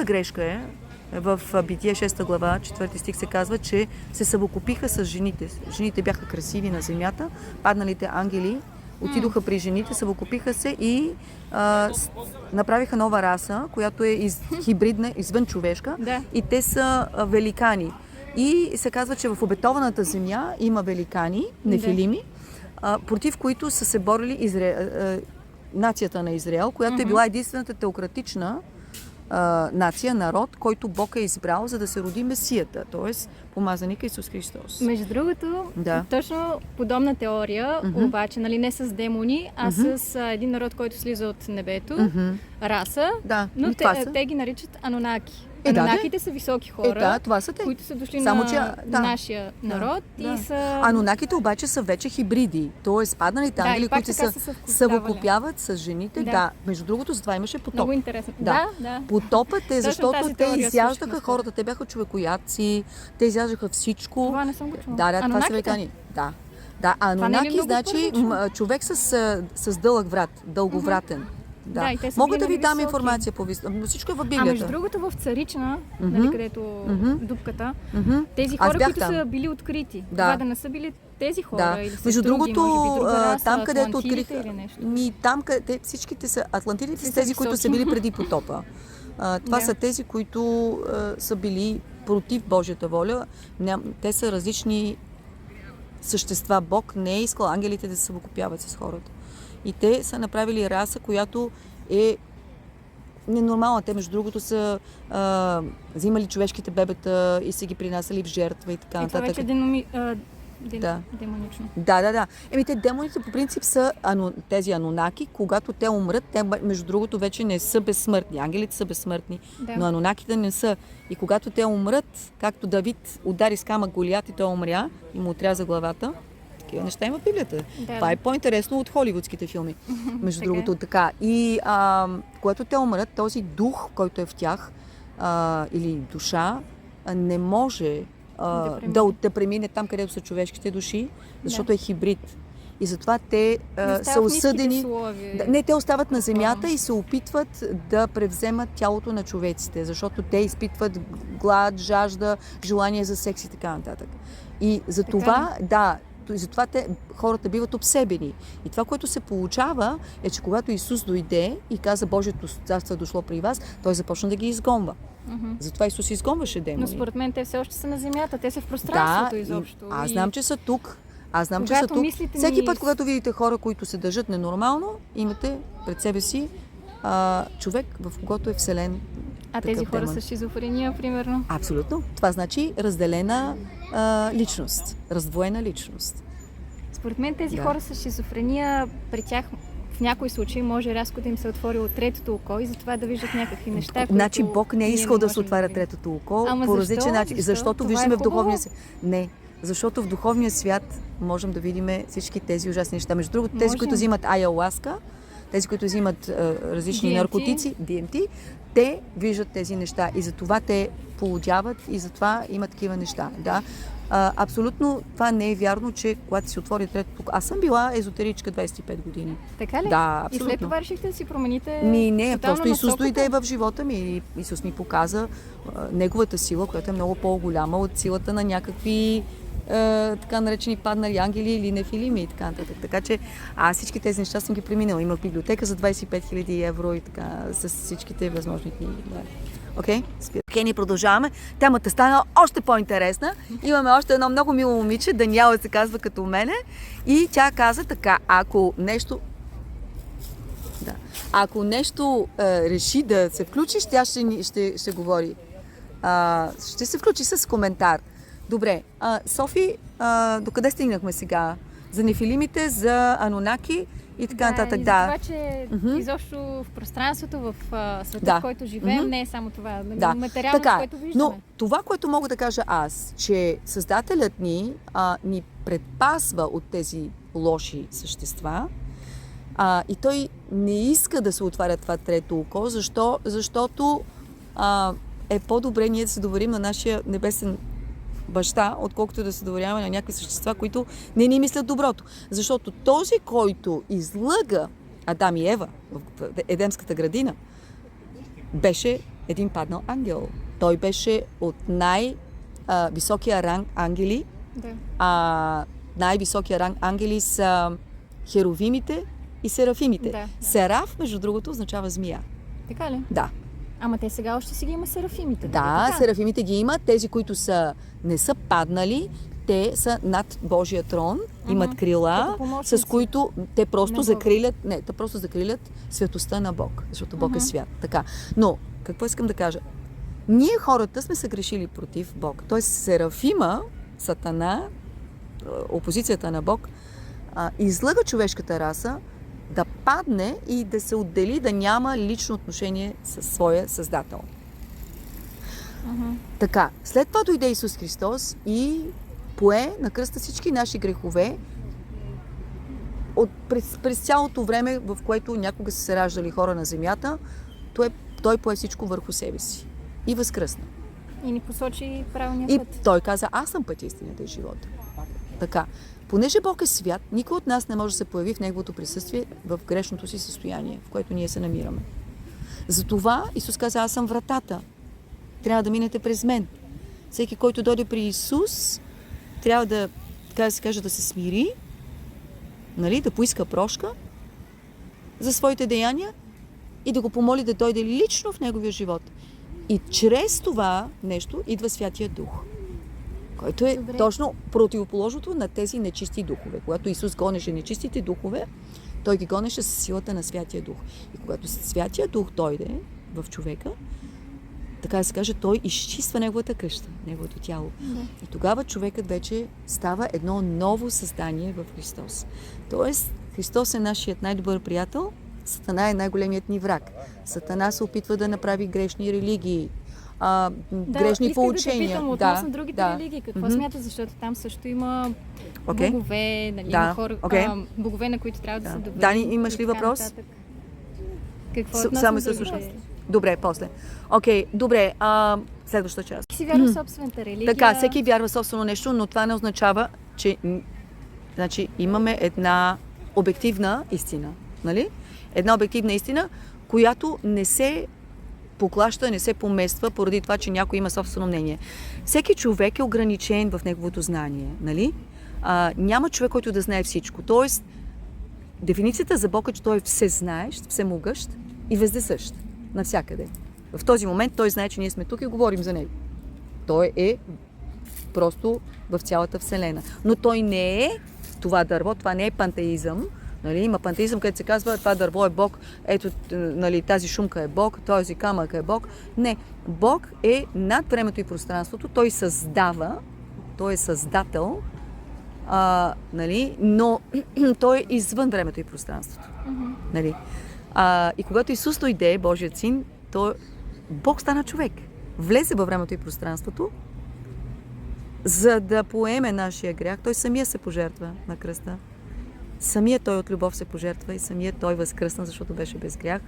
Грешка е, в Битие 6 глава, 4 стих се казва, че се съвокупиха с жените. Жените бяха красиви на земята, падналите ангели отидоха при жените, съвокупиха се и направиха нова раса, която е хибридна, извън човешка, и те са великани. И се казва, че в обетованата земя има великани, нефилими, против които са се борили нацията на Израел, която е била единствената теократична нация, народ, който Бог е избрал, за да се роди Месията, т.е. помазаника Исус Христос. Между другото, точно подобна теория, обаче, нали, не с демони, а с един народ, който слиза от небето, раса, но те ги наричат Анунаки. Анунаките са високи хора, това са те. Които са дошли на нашия народ. И са... Анунаките обаче са вече хибриди, т.е. падналите ангели, които се съвокупяват с жените. Между другото, затова имаше потоп. Много интересно. Потопът е, защото те изяждаха хората, те бяха човекояци, те изяждаха всичко. Това не съм го чула. Това са великани. Да, Анунаки значи човек с дълъг врат, дълговратен. Мога да ви дам информация по всичко е в Библията. Между другото в Царична, нали, където дупката, тези хора, които са били открити, това да не са били тези хора или са между други, другото, може би друга раса, там където откриха, там където всичките са атлантидите, са тези, които са били преди потопа. Това са тези, които са били против Божията воля. Те са различни същества. Бог не е искал ангелите да се съвокупяват с хората. И те са направили раса, която е ненормална. Те, между другото, са взимали човешките бебета и са ги принасяли в жертва и така нататък. Това вече демонично. Те демоните по принцип са тези анунаки, когато те умрат, те между другото вече не са безсмъртни. Ангелите са безсмъртни, но анунаките не са. И когато те умрат, както Давид удари с камък Голиат и той умря и му отряза главата, такива неща има в Библията. Това е по-интересно от холивудските филми. Между другото, така. И когато те умрат, този дух, който е в тях, или душа, не може да премине там, където са човешките души, защото е хибрид. И затова те са осъдени. Те остават на земята и се опитват да превземат тялото на човеците, защото те изпитват глад, жажда, желание за секс и така нататък. И затова, затова хората биват обсебени. И това, което се получава, е, че когато Исус дойде и каза Божието царство е дошло при вас, той започна да ги изгонва. Затова Исус изгонваше демони. Но според мен те все още са на земята, те са в пространството изобщо. Аз знам, че са тук. Всеки път, когато видите хора, които се държат ненормално, имате пред себе си човек, в когото е вселен. Тези хора са шизофрения, примерно? Абсолютно. Това значи разделена личност, раздвоена личност. Според мен тези хора с шизофрения, при тях в някои случаи може рязко да им се отворило третото око и затова да виждат някакви неща, Значи Бог не е искал да се отваря третото око по различен начин. Защото виждаме в духовния свят. Не, защото в духовния свят можем да видим всички тези ужасни неща. Между другото, тези, които взимат айауаска, тези, които взимат различни наркотици, DMT, те виждат тези неща и затова те полудяват и затова има такива неща. Абсолютно това не е вярно, че когато си отвори третото... Аз съм била езотеричка 25 години. Така ли? Да, абсолютно. И след това решихте да си промените не, просто Исус дойде в живота ми и Исус ми показа неговата сила, която е много по-голяма от силата на някакви така наречени паднали ангели или нефилими и така нататък. Така че аз всички тези неща съм ги преминала. Имах библиотека за 25 000 евро и така, с всичките възможни книги. Окей, ние продължаваме. Темата стана още по-интересна. Имаме още едно много мило момиче, Даниела се казва като мене. И тя каза така, ако нещо реши да се включиш, тя ще говори. Ще се включи с коментар. Добре, Софи, докъде стигнахме сега? За нефилимите, за анунаки и така нататък. И за това, че изобщо в пространството, в света, в който живеем, не е само това. Материално, което виждаме. Но това, което мога да кажа аз, че Създателят ни предпазва от тези лоши същества и той не иска да се отваря това трето око, защото е по-добре ние да се доверим на нашия небесен баща, отколкото да се доверяваме на някакви същества, които не ни мислят доброто. Защото този, който излъга Адам и Ева в Едемската градина, беше един паднал ангел. Той беше от най-високия ранг ангели. Да. Най-високия ранг ангели са херовимите и серафимите. Да. Сераф, между другото, означава змия. Така ли? Да. Ама те сега още си ги има серафимите. Да, серафимите ги има. Тези, които не са паднали, те са над Божия трон, имат крила, с които те просто закрилят светостта на Бог, защото Бог е свят. Така. Но, какво искам да кажа? Ние хората сме се грешили против Бог. Тоест Серафима, Сатана, опозицията на Бог, излъга човешката раса да падне и да се отдели, да няма лично отношение със своя Създател. Така, след това дойде Исус Христос и пое на кръста всички наши грехове през цялото време, в което някога са се раждали хора на земята, той пое всичко върху себе си и възкръсна. И ни посочи правилния път. И той каза, аз съм път, истината и живота. Така, понеже Бог е свят, никой от нас не може да се появи в Неговото присъствие в грешното си състояние, в което ние се намираме. Затова Исус каза, аз съм вратата. Трябва да минете през мен. Всеки, който дойде при Исус, трябва да, така да се каже, да се смири, нали, да поиска прошка за своите деяния и да го помоли да дойде лично в неговия живот. И чрез това нещо идва Святия Дух, който е точно противоположното на тези нечисти духове. Когато Исус гонеше нечистите духове, той ги гонеше с силата на Святия Дух. И когато Святия Дух дойде в човека, така да се каже, той изчиства неговата къща, неговото тяло. И тогава човекът вече става едно ново създание в Христос. Тоест, Христос е нашият най-добър приятел, Сатана е най-големият ни враг. Сатана се опитва да направи грешни религии, грешни поучения. Да, исках да те питам относно другите религии. Какво смяташ, защото там също има богове, нали, има хора, богове, на които трябва да се доверим. Дани, имаш ли въпрос? Какво относно другите? Добре, после. Добре, следващата част. Всеки си вярва в собствената религия. Така, всеки вярва в собствено нещо, но това не означава, че имаме една обективна истина. Нали? Една обективна истина, която не се поклаща, не се помества поради това, че някой има собствено мнение. Всеки човек е ограничен в неговото знание. Нали? Няма човек, който да знае всичко. Тоест, дефиницията за Бог е, че той е всезнаещ, всемогъщ и вездесъщ. Навсякъде. В този момент той знае, че ние сме тук и говорим за него. Той е просто в цялата Вселена. Но той не е това дърво, това не е пантеизъм. Нали? Има пантеизъм, където се казва, това дърво е Бог, ето, нали, тази шумка е Бог, този камък е Бог. Не, Бог е над времето и пространството, той създава, той е създател, нали? Но той е извън времето и пространството. Нали? И когато Исус дойде, Божият син, Бог стана човек. Влезе във времето и пространството, за да поеме нашия грях. Той самия се пожертва на кръста. Самия той от любов се пожертва и самия той възкръсна, защото беше без грях.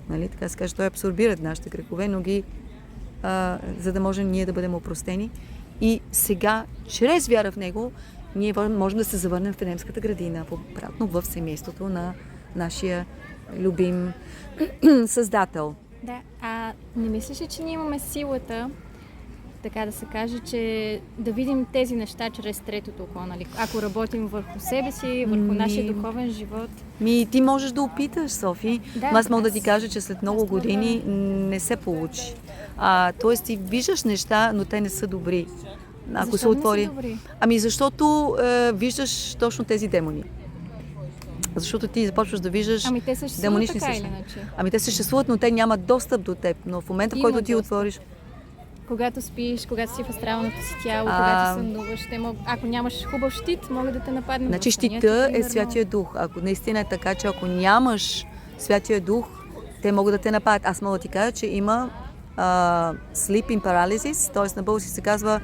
Нали? Така се каже, той абсорбира нашите грехове, но за да можем ние да бъдем опростени. И сега, чрез вяра в него, ние можем да се завърнем в Едемската градина, обратно в семейството на нашия любим Създател. Да, не мислиш ли, че ние имаме силата, така да се каже, че да видим тези неща чрез третото око, нали? Ако работим върху себе си, върху нашия духовен живот? Ти можеш да опиташ, Софи. Аз мога да ти кажа, че след много години не се получи. Тоест ти виждаш неща, но те не са добри. Ако се отвори. Не са добри? Защото виждаш точно тези демони. Защото ти започваш да виждаш демонични така или иначе. Те съществуват, но те нямат достъп до теб. Но в момента, в който ти отвориш... Когато спиш, когато си в астралното си тяло, когато сънуваш, ако нямаш хубав щит, могат да те нападнат. Значи щита е Святия Дух. Ако наистина е така, че ако нямаш Святия Дух, те могат да те нападат. Аз мога да ти кажа, че има sleeping paralysis, т.е. на български се казва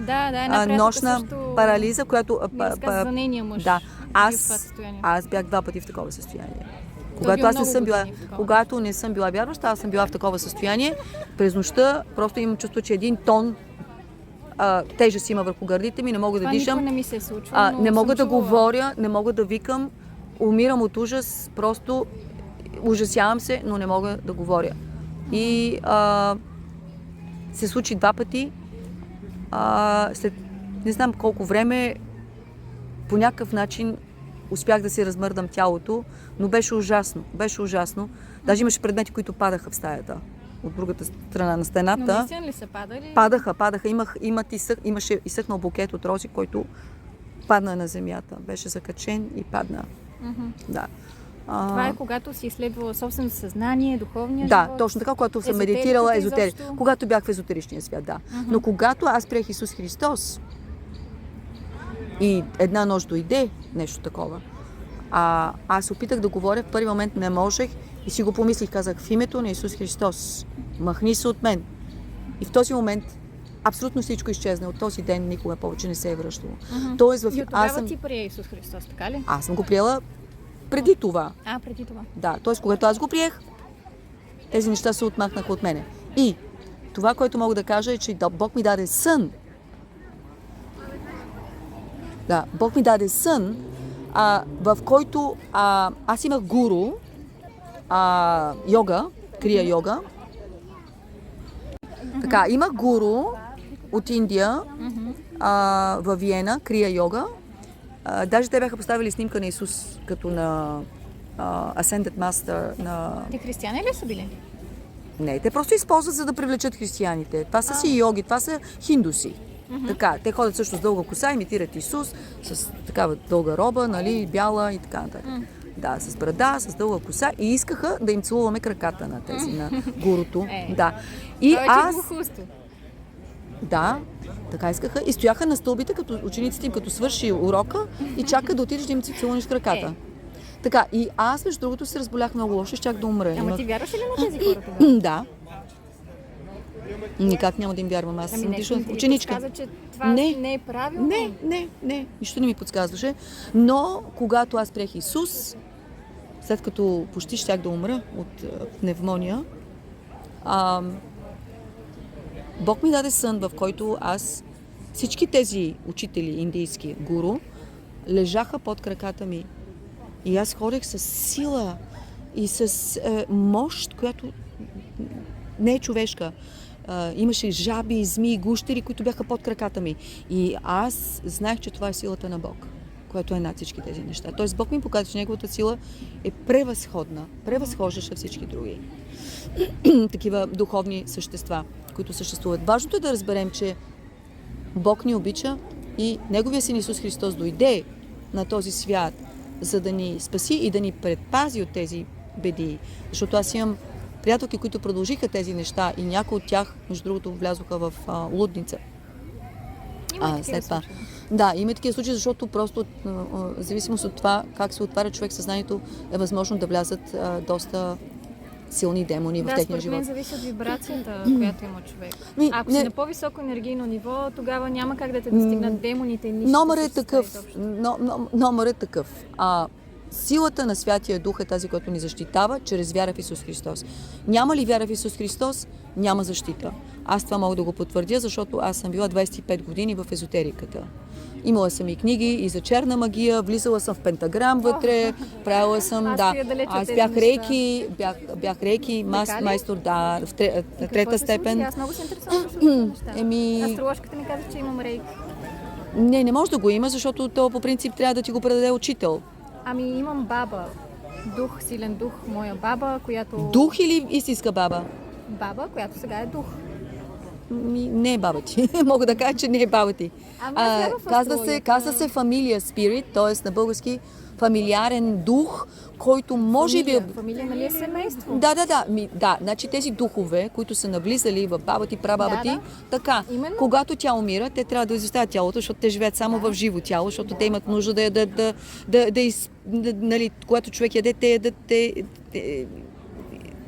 нощна парализа, която... разказвания мъж. Да, аз бях 2 пъти в такова състояние. Когато не съм била вярваща, аз съм била в такова състояние. През нощта просто имам чувство, че 1 тон тежест има върху гърдите ми, не мога да дишам. Това не ми се е случва, не мога да говоря, не мога да викам, умирам от ужас, просто ужасявам се, но не мога да говоря. И се случи 2 пъти. След не знам колко време, по някакъв начин успях да си размърдам тялото, но беше ужасно. Беше ужасно. Даже имаше предмети, които падаха в стаята. От другата страна на стената. Но наистина ли са падали? Падаха. Имаше изсъхнал букет от рози, който падна на земята. Беше закачен и падна. Да. Това е когато си изследвала собственото съзнание, духовния живот? Да, точно така, когато съм медитирала когато бях в езотеричния свят, да. Но когато аз приех Исус Христос и една нощ дойде нещо такова, аз опитах да говоря, в първи момент не можех и си го помислих, казах в името на Исус Христос, махни се от мен. И в този момент абсолютно всичко изчезна. От този ден никога повече не се е връщало. Тоест, и от тогава ти прие Исус Христос, така ли? Аз съм го приела преди това. Преди това. Да, т.е. когато аз го приех, тези неща се отмахнаха от мене. И това, което мога да кажа е, че Бог ми даде сън. Да, Бог ми даде сън, в който аз имах гуру, йога, крия йога. Така, имах гуру от Индия, във Виена, крия йога. Даже те бяха поставили снимка на Исус, като на Ascended Master на... Те християни ли са били? Не, те просто използват, за да привлечат християните. Това са си йоги, това са хиндуси. Така, те ходят също с дълга коса, имитират Исус, с такава дълга роба, нали, бяла и така нататък. Да, с брада, с дълга коса и искаха да им целуваме краката на тези, на гурото. Да. И аз... Да, така искаха. И стояха на стълбите, като учениците им, като свърши урока и чака да отидеш да им целуниш краката. Така, и аз, между другото, се разболях много лошо, щях да умра. Ама ти вярваш ли на тези хора тогава? Да. Никак няма да им вярвам. Аз съм ученичка. Каза, че това не е правилно? Не. Нищо не ми подсказваше. Но, когато аз приех Исус, след като почти щях да умра от пневмония, Бог ми даде сън, в който всички тези учители, индийски гуру, лежаха под краката ми. И аз ходех с сила и с мощ, която не е човешка. Имаше жаби, змии, гущери, които бяха под краката ми. И аз знаех, че това е силата на Бог, което е над всички тези неща. Тоест Бог ми показва, че неговата сила е превъзходна, превъзхождаше всички други такива духовни същества, които съществуват. Важното е да разберем, че Бог ни обича и Неговия Син Исус Христос дойде на този свят, за да ни спаси и да ни предпази от тези беди. Защото аз имам приятелки, които продължиха тези неща и някои от тях, между другото, влязоха в лудница. След това. Да, има такива случаи, защото просто в зависимост от това как се отваря човек съзнанието, е възможно да влязат доста силни демони в техния живот. Да, според мен зависи от вибрацията, която има човек. Ако си на по-високо енергийно ниво, тогава няма как да те достигнат демоните. Номер е такъв. Силата на Святия Дух е тази, която ни защитава чрез вяра в Исус Христос. Няма ли вяра в Исус Христос, няма защита. Аз това мога да го потвърдя, защото аз съм била 25 години в езотериката. Имала съм и книги и за черна магия, влизала съм в пентаграм вътре, правила съм, аз бях рейки, майстор, в трета степен. Аз много се интересувам неща. Астрологката ми каза, че имам рейки. Не може да го има, защото то по принцип трябва да ти го предаде учител. Имам баба, силен дух, моя баба, която... Дух или истинска баба? Баба, която сега е дух. Не е баба ти. Мога да кажа, че не е баба ти. Казва се фамилия спирит, т.е. на български фамилиарен дух, който може би... Фамилия, нали е семейство? Да, значи тези духове, които са навлизали в баба ти, прабаба ти, така, когато тя умира, те трябва да изоставят тялото, защото те живеят само в живо тяло, защото те имат нужда нали, когато човек яде, те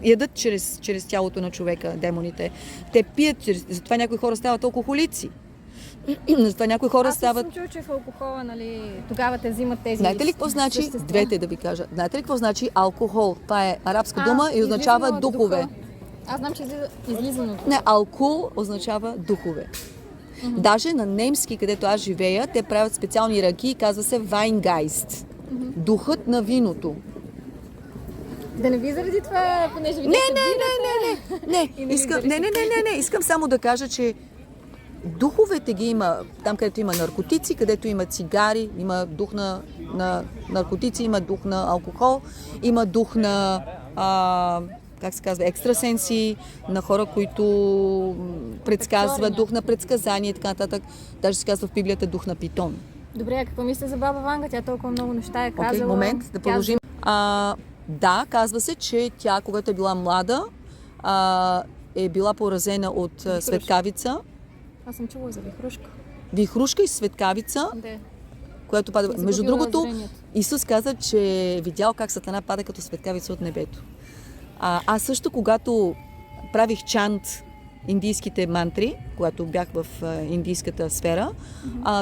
ядат чрез тялото на човека, демоните. Те пият, затова някои хора стават алкохолици. Затова някои хора стават... Аз съм чула, че в алкохола, нали, тогава те взимат тези... Знаете ли какво значи? Двете да ви кажа. Знаете ли какво значи алкохол? Това е арабска дума и означава духове. Аз знам, че излизано дух. Не, алкохол означава духове. Даже на немски, където аз живея, те правят специални ръки и казва се Weinggeist. Духът на виното. Да не би заради това, понеже ви Не. Искам само да кажа, че духовете ги има там, където има наркотици, където има цигари, има дух на наркотици, има дух на алкохол, има дух на как се казва, екстрасенси, на хора, които предсказват, дух на предсказание и така нататък. Даже се казва в Библията дух на питон. Добре, а какво мисля за баба Ванга? Тя толкова много неща е казала. Момент, да продължим. Да, казва се, че тя, когато е била млада, е била поразена от светкавица. Аз съм чула за вихрушка. Вихрушка и светкавица, която пада. Между другото, Исус каза, че е видял как Сатана пада като светкавица от небето. Аз също, когато правих чант индийските мантри, когато бях в индийската сфера,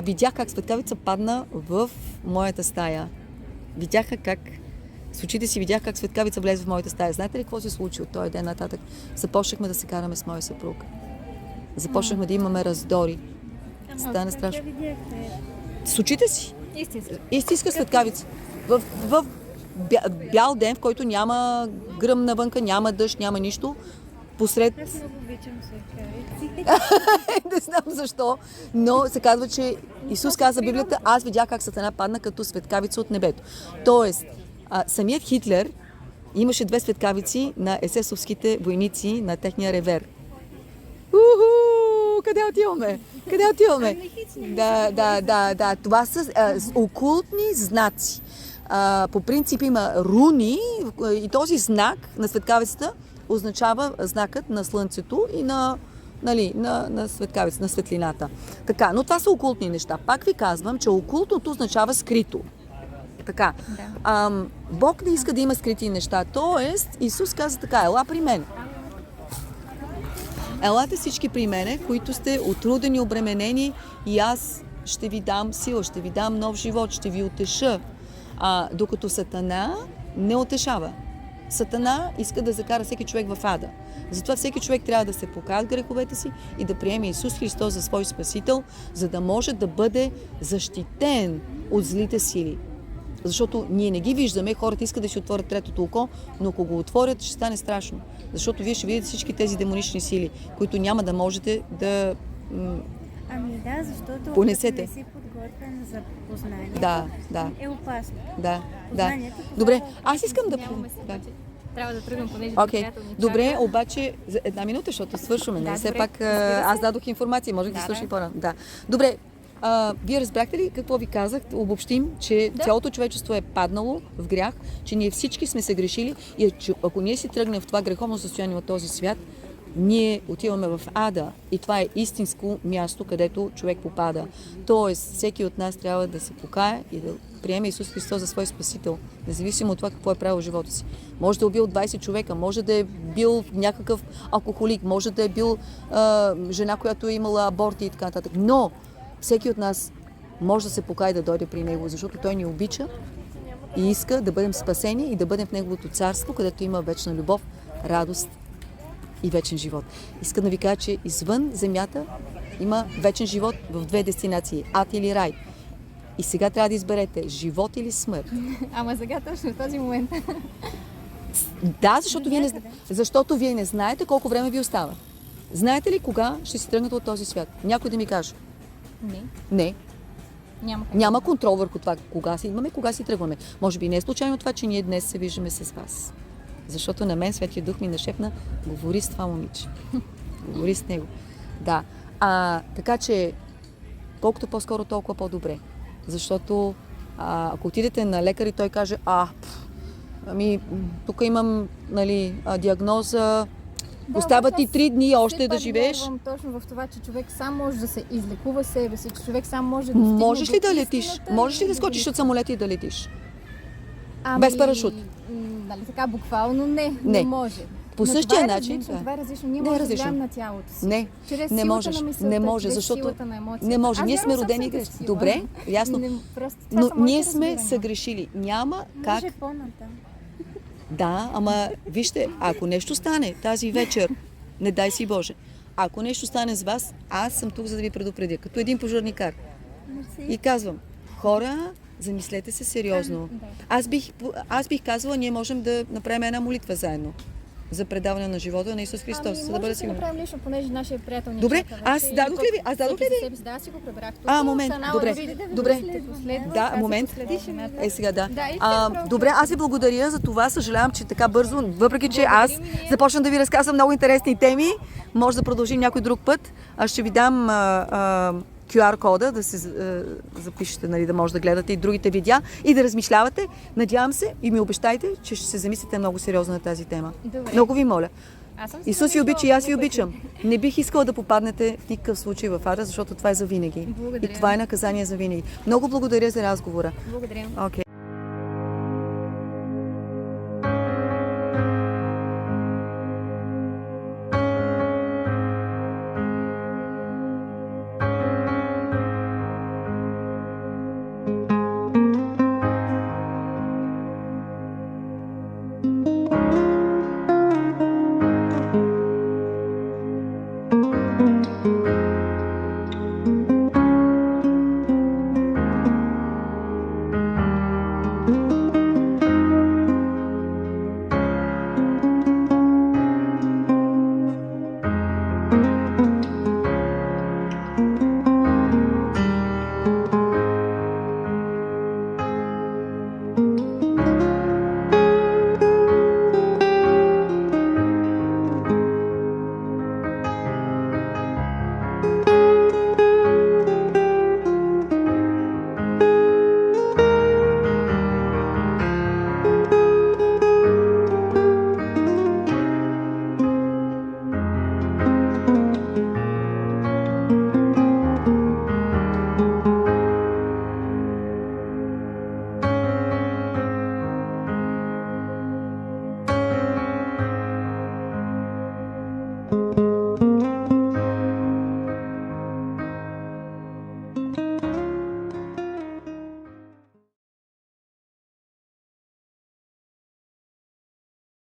видях как светкавица падна в моята стая. Видяха как с очите си видях как светкавица влезе в моята стая. Знаете ли какво се случи от този ден нататък? Започнахме да се караме с моя съпруг. Започнахме да имаме раздори. Стана страшно. С очите си. Истинска светкавица. В бял ден, в който няма гръм навънка, няма дъжд, няма нищо. Посред... Аз много обичам светкавици. Не знам защо, но се казва, че Исус каза в Библията, аз видях как Сатана падна като светкавица от небето. Тоест, самият Хитлер имаше 2 светкавици на есесовските войници на техния ревер. Къде отиваме? Да. Това са окултни знаци. По принцип има руни и този знак на светкавицата означава знакът на слънцето и на светкавица, на светлината. Така, но това са окултни неща. Пак ви казвам, че окултното означава скрито. Така. Да. Бог не иска да има скрити неща. Тоест, Исус каза така, ела при мен. Елате всички при мене, които сте отрудени, обременени и аз ще ви дам сила, ще ви дам нов живот, ще ви утеша. Докато Сатана не утешава. Сатана иска да закара всеки човек в ада. Затова всеки човек трябва да се покае от греховете си и да приеме Исус Христос за свой Спасител, за да може да бъде защитен от злите сили. Защото ние не ги виждаме, хората искат да си отворят третото око, но ако го отворят, ще стане страшно. Защото вие ще видите всички тези демонични сили, които няма да можете да защото понесете. не си подготвен за познанието, е опасно. Да. Добре, аз искам да... Трябва да тръгвам, понеже Добре, обаче за една минута, защото свършваме. Все пак аз дадох информация, можех да свърши по-рано. Да. Добре, вие разбрахте ли какво ви казах? Обобщим, че цялото човечество е паднало в грях, че ние всички сме се грешили и че ако ние си тръгнем в това греховно състояние от този свят, ние отиваме в ада и това е истинско място, където човек попада. Тоест, всеки от нас трябва да се покае и да приеме Исус Христос за свой Спасител, независимо от това какво е правил в живота си. Може да е убил 20 човека, може да е бил някакъв алкохолик, може да е бил жена, която е имала аборти и така нататък. Но всеки от нас може да се покае да дойде при Него, защото Той ни обича и иска да бъдем спасени и да бъдем в Неговото царство, където има вечна любов, радост и вечен живот. Искам да ви кажа, че извън земята има вечен живот в 2 дестинации – ад или рай. И сега трябва да изберете живот или смърт. Ама сега точно в този момент. Да, защото вие не знаете колко време ви остава. Знаете ли кога ще си тръгнете от този свят? Някой да ми каже. Не. Няма контрол върху това кога си имаме, кога си тръгваме. Може би не е случайно това, че ние днес се виждаме с вас. Защото на мен Светия Дух ми нашепна, говори с това момиче. Говори с него. Да. Така че, колкото по-скоро, толкова по-добре. Защото ако отидете на лекар и той каже, тук имам диагноза, остават ти 3 дни още да живееш. Вярвам точно в това, че човек сам може да се излекува себе си, че човек сам може да стигне. Можеш ли да летиш? Можеш ли да скочиш от самолета и да летиш? Без парашут? Нали така, буквално не може. По същия начин. Това е различно. Ние можем да влияем на тялото си. Не можеш. Не може, защото не може. Ние сме родени грешни. Добре, ясно. Но ние сме съгрешили. Няма как. Да, ама вижте, ако нещо стане тази вечер, не дай си Боже, ако нещо стане с вас, аз съм тук, за да ви предупредя, като един пожарникар. И казвам, хора, Замислете се сериозно. Аз бих казала, ние можем да направим една молитва заедно за предаване на живота на Исус Христос. Ами, може да направим лично, понеже нашия приятел ни добре, чака. аз дадох ли ви? Аз дадох ли ви? Да, си го пребрах. Момент, добре. Да, момент. Сега да. Добре, аз ви благодаря за това. Съжалявам, че така бързо, въпреки че аз започна да ви разказвам много интересни теми. Може да продължим някой друг път. Аз ще ви дам QR кода, да се запишете, нали, да може да гледате и другите видеа и да размишлявате. Надявам се и ми обещайте, че ще се замислите много сериозно на тази тема. Добре. Много ви моля. Исус ви обича и аз ви обичам. Не бих искала да попаднете в никакъв случай в ада, защото това е за винаги. Благодаря. И това е наказание за винаги. Много благодаря за разговора. Благодаря. Okay.